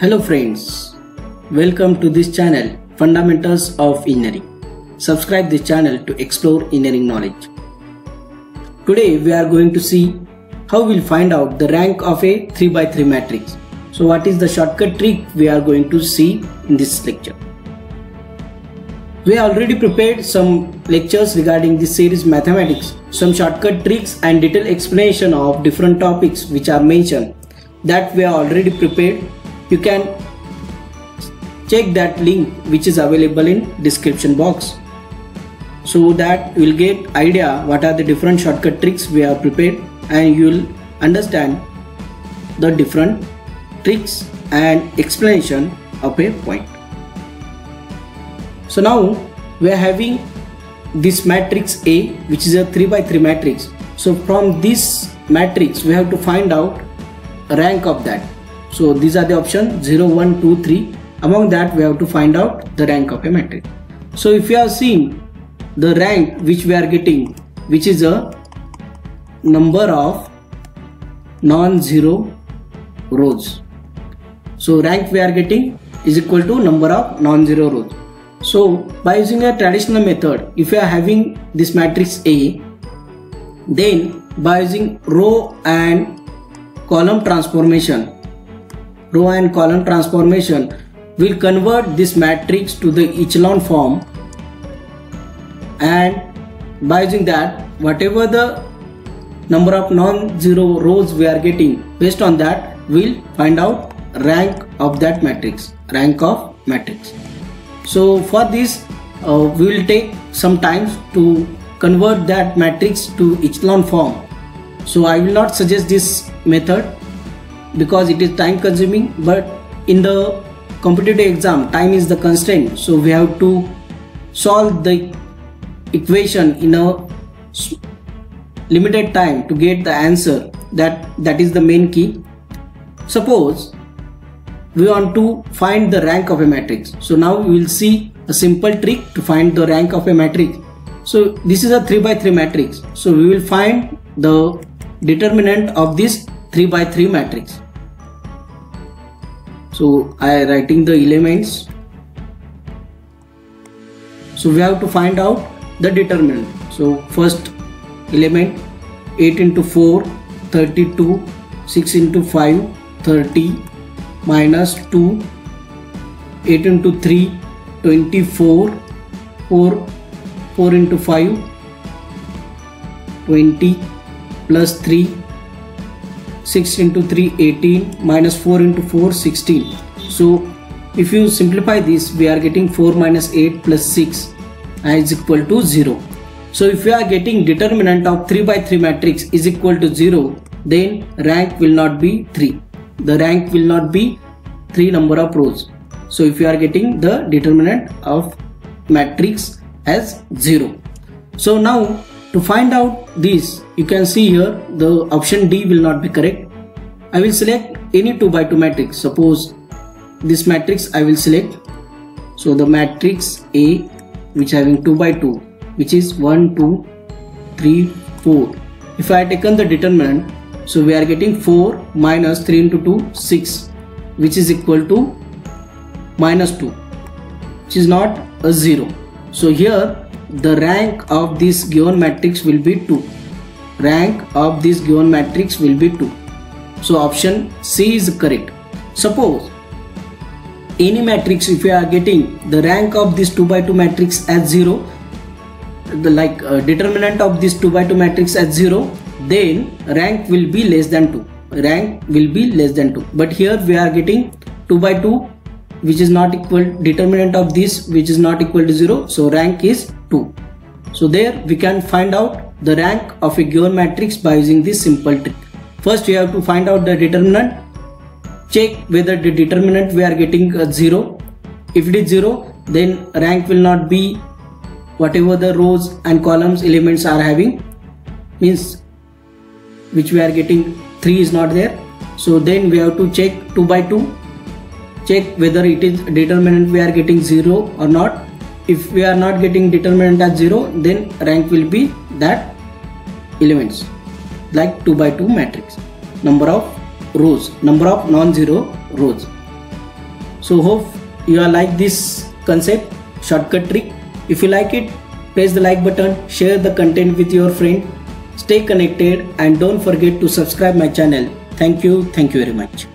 Hello friends, welcome to this channel Fundamentals of Engineering. Subscribe this channel to explore engineering knowledge. Today we are going to see how we'll find out the rank of a 3x3 matrix. So what is the shortcut trick we are going to see in this lecture. We already prepared some lectures regarding this series mathematics, some shortcut tricks and detailed explanation of different topics which are mentioned that we are already prepared. You can check that link which is available in description box, so that you will get idea what are the different shortcut tricks we have prepared, and you will understand the different tricks and explanation of a point. So now we are having this matrix A, which is a 3x3 matrix. So from this matrix we have to find out rank of that. So these are the options 0, 1, 2, 3. Among that we have to find out the rank of a matrix. So if you have seen the rank which we are getting, which is a number of non-zero rows. So rank we are getting is equal to number of non-zero rows. So by using a traditional method, if you are having this matrix A, then by using row and column transformation, will convert this matrix to the echelon form, and by using that, whatever the number of non-zero rows we are getting, based on that we'll find out rank of that matrix, rank of matrix. So for this we will take some time to convert that matrix to echelon form. So I will not suggest this method because it is time consuming, but in the competitive exam time is the constraint, so we have to solve the equation in a limited time to get the answer. That is the main key. Suppose we want to find the rank of a matrix. So now we will see a simple trick to find the rank of a matrix. So this is a 3x3 matrix, so we will find the determinant of this 3x3 matrix. So I am writing the elements. So we have to find out the determinant. So first element 8 into 4 32, 6 into 5 30, minus 2, 8 into 3 24, 4 into 5 20, plus 3, 6 into 3 18, minus 4 into 4 16. So if you simplify this, we are getting 4 minus 8 plus 6 is equal to 0. So if we are getting determinant of 3x3 matrix is equal to 0, then rank will not be 3. The rank will not be 3 number of rows. So if you are getting the determinant of matrix as 0. So now to find out this, you can see here the option D will not be correct. I will select any 2x2 matrix. Suppose this matrix I will select. So the matrix A, which having 2x2, which is 1 2 3 4. If I have taken the determinant, so we are getting 4 minus 3 into 2 6, which is equal to minus 2, which is not a 0. So here the rank of this given matrix will be 2. Rank of this given matrix will be 2. So option C is correct. Suppose any matrix, if you are getting the rank of this 2x2 matrix as 0, the determinant of this 2x2 matrix as 0, then rank will be less than 2. Rank will be less than 2. But here we are getting 2x2, which is not equal, determinant of this which is not equal to 0, so rank is 2. So there we can find out the rank of a given matrix by using this simple trick. First we have to find out the determinant, check whether the determinant we are getting 0. If it is 0, then rank will not be whatever the rows and columns elements are having, means which we are getting 3 is not there. So then we have to check 2x2, check whether it is determinant we are getting 0 or not. If we are not getting determinant as 0, then rank will be that elements, like 2x2 matrix, number of rows, number of non-zero rows. So hope you are like this concept, shortcut trick. If you like it, press the like button, share the content with your friend, stay connected and don't forget to subscribe my channel. Thank you very much.